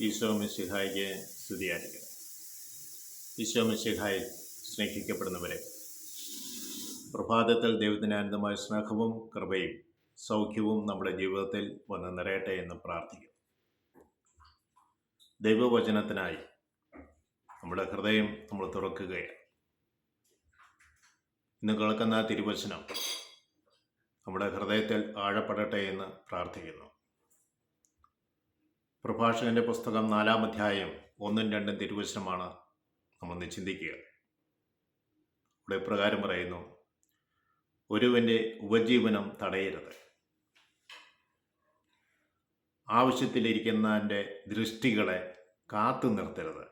ഈശോ മിശിഹായ്ക്ക് സ്തുതിയായിരിക്കട്ടെ. ഈശോ മിശിഹായിൽ സ്നേഹിക്കപ്പെടുന്നവരെ, പ്രഭാതത്തിൽ ദൈവത്തിൻ്റെ അനന്തമായ സ്നേഹവും കൃപയും സൗഖ്യവും നമ്മുടെ ജീവിതത്തിൽ വന്ന് നിറയട്ടെ എന്ന് പ്രാർത്ഥിക്കുന്നു. ദൈവവചനത്തിനായി നമ്മുടെ ഹൃദയം നമ്മൾ തുറക്കുകയാണ്. ഇന്ന് കേൾക്കുന്ന തിരുവചനം നമ്മുടെ ഹൃദയത്തിൽ ആഴപ്പെടട്ടെ എന്ന് പ്രാർത്ഥിക്കുന്നു. പ്രഭാഷകന്റെ പുസ്തകം 4-ാം അധ്യായം 1-2 തിരുവചനമാണ് നമ്മൾ ചിന്തിക്കുക. ഇവിടെ പ്രകാരം പറയുന്നു: ഒരുവന്റെ ഉപജീവനം തടയരുത്, ആവശ്യത്തിലിരിക്കുന്നതിൻ്റെ ദൃഷ്ടികളെ കാത്തു നിർത്തരുത്,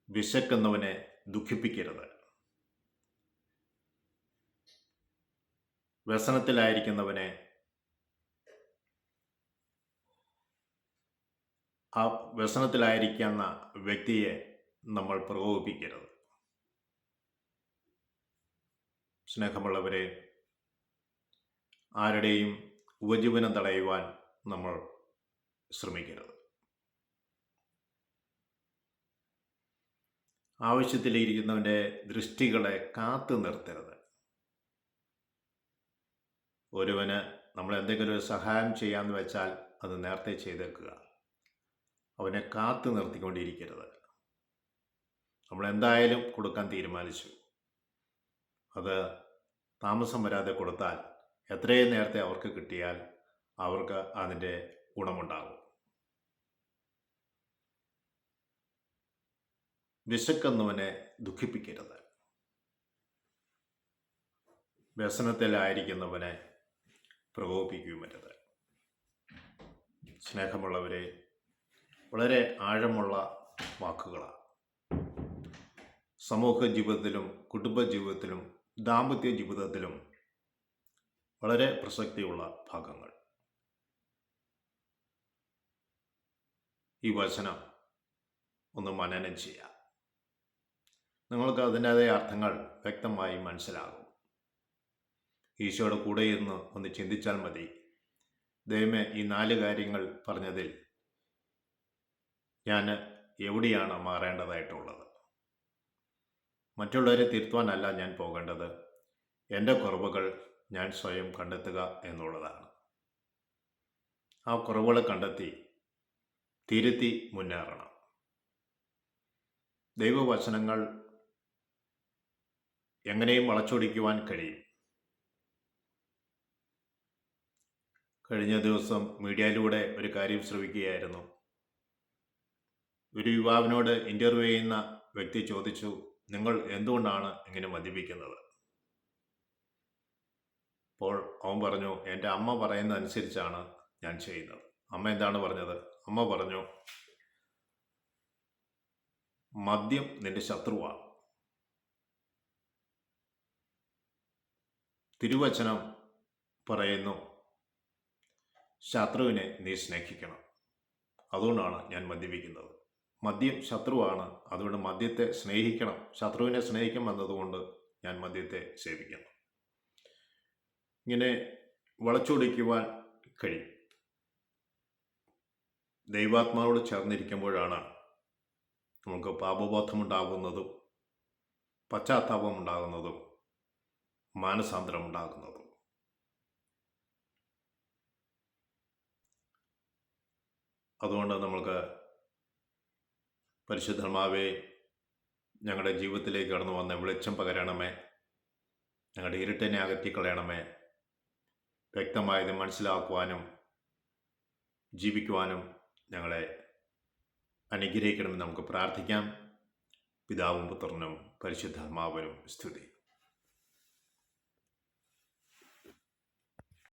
വിശക്കുന്നവനെ ദുഃഖിപ്പിക്കരുത്, വ്യസനത്തിലായിരിക്കുന്ന വ്യക്തിയെ നമ്മൾ പ്രകോപിപ്പിക്കരുത്. സ്നേഹമുള്ളവരെ, ആരുടെയും ഉപജീവനം തടയുവാൻ നമ്മൾ ശ്രമിക്കരുത്. ആവശ്യത്തിലിരിക്കുന്നവൻ്റെ ദൃഷ്ടികളെ കാത്തു നിർത്തരുത്. ഒരുവന് നമ്മൾ എന്തെങ്കിലും ഒരു സഹായം ചെയ്യാമെന്ന് വെച്ചാൽ അത് നേരത്തെ ചെയ്തേക്കുക. അവനെ കാത്തു നിർത്തിക്കൊണ്ടിരിക്കരുത്. നമ്മൾ എന്തായാലും കൊടുക്കാൻ തീരുമാനിച്ചു, അത് താമസം വരാതെ കൊടുത്താൽ എത്രയും നേരത്തെ അവർക്ക് കിട്ടിയാൽ അവർക്ക് അതിൻ്റെ ഗുണമുണ്ടാകും. വിശക്കുന്നവനെ ദുഃഖിപ്പിക്കരുത്, വ്യസനത്തിലായിരിക്കുന്നവനെ പ്രകോപിപ്പിക്കുമരുത്. സ്നേഹമുള്ളവരെ, വളരെ ആഴമുള്ള വാക്കുകളാണ്. സമൂഹ ജീവിതത്തിലും കുടുംബ ജീവിതത്തിലും ദാമ്പത്യ ജീവിതത്തിലും വളരെ പ്രസക്തിയുള്ള ഭാഗങ്ങൾ. ഈ വചനം ഒന്ന് മനനം ചെയ്യാം. നിങ്ങൾക്ക് അതിൻ്റെതായ അർത്ഥങ്ങൾ വ്യക്തമായി മനസ്സിലാകും. ഈശോയുടെ കൂടെ ഇരുന്ന് ഒന്ന് ചിന്തിച്ചാൽ മതി. ദൈവമേ, ഈ 4 കാര്യങ്ങൾ പറഞ്ഞതിൽ ഞാൻ എവിടെയാണ് മാറേണ്ടതായിട്ടുള്ളത്? മറ്റുള്ളവരെ തിരുത്തുവാനല്ല ഞാൻ പോകേണ്ടത്, എൻ്റെ കുറവുകൾ ഞാൻ സ്വയം കണ്ടെത്തുക എന്നുള്ളതാണ്. ആ കുറവുകൾ കണ്ടെത്തി തിരുത്തി മുന്നേറണം. ദൈവവചനങ്ങൾ എങ്ങനെയും വളച്ചൊടിക്കുവാൻ കഴിയും. കഴിഞ്ഞ ദിവസം മീഡിയയിലൂടെ ഒരു കാര്യം ശ്രവിക്കുകയായിരുന്നു. ഒരു യുവാവിനോട് ഇൻ്റർവ്യൂ ചെയ്യുന്ന വ്യക്തി ചോദിച്ചു, നിങ്ങൾ എന്തുകൊണ്ടാണ് ഇങ്ങനെ മദ്യപിക്കുന്നത്? അപ്പോൾ അവൻ പറഞ്ഞു, എൻ്റെ അമ്മ പറയുന്നതനുസരിച്ചാണ് ഞാൻ ചെയ്യുന്നത്. അമ്മ എന്താണ് പറഞ്ഞത്? അമ്മ പറഞ്ഞു, മദ്യം നിന്റെ ശത്രുവാണ്. തിരുവചനം പറയുന്നു, ശത്രുവിനെ നീ സ്നേഹിക്കണം. അതുകൊണ്ടാണ് ഞാൻ മദ്യപിക്കുന്നത്. മദ്യം ശത്രുവാണ്, അതുകൊണ്ട് മദ്യത്തെ സ്നേഹിക്കണം. ശത്രുവിനെ സ്നേഹിക്കണം എന്നതുകൊണ്ട് ഞാൻ മദ്യത്തെ സേവിക്കണം. ഇങ്ങനെ വളച്ചൊടിക്കുവാൻ കഴിയും. ദൈവാത്മാവോട് ചേർന്നിരിക്കുമ്പോഴാണ് നമുക്ക് പാപബോധമുണ്ടാകുന്നതും പശ്ചാത്താപമുണ്ടാകുന്നതും മാനസാന്തരമുണ്ടാകുന്നതും. അതുകൊണ്ട് നമ്മൾക്ക് പരിശുദ്ധാത്മാവേ, ഞങ്ങളുടെ ജീവിതത്തിലേക്ക് കടന്നു വന്ന വെളിച്ചം പകരണമേ, ഞങ്ങളുടെ ഇരുട്ടിനെ അകറ്റിക്കളയണമേ. വ്യക്തമായത് മനസ്സിലാക്കുവാനും ജീവിക്കുവാനും ഞങ്ങളെ അനുഗ്രഹിക്കണമെന്ന് നമുക്ക് പ്രാർത്ഥിക്കാം. പിതാവും പുത്രനും പരിശുദ്ധാത്മാവിനും സ്തുതി.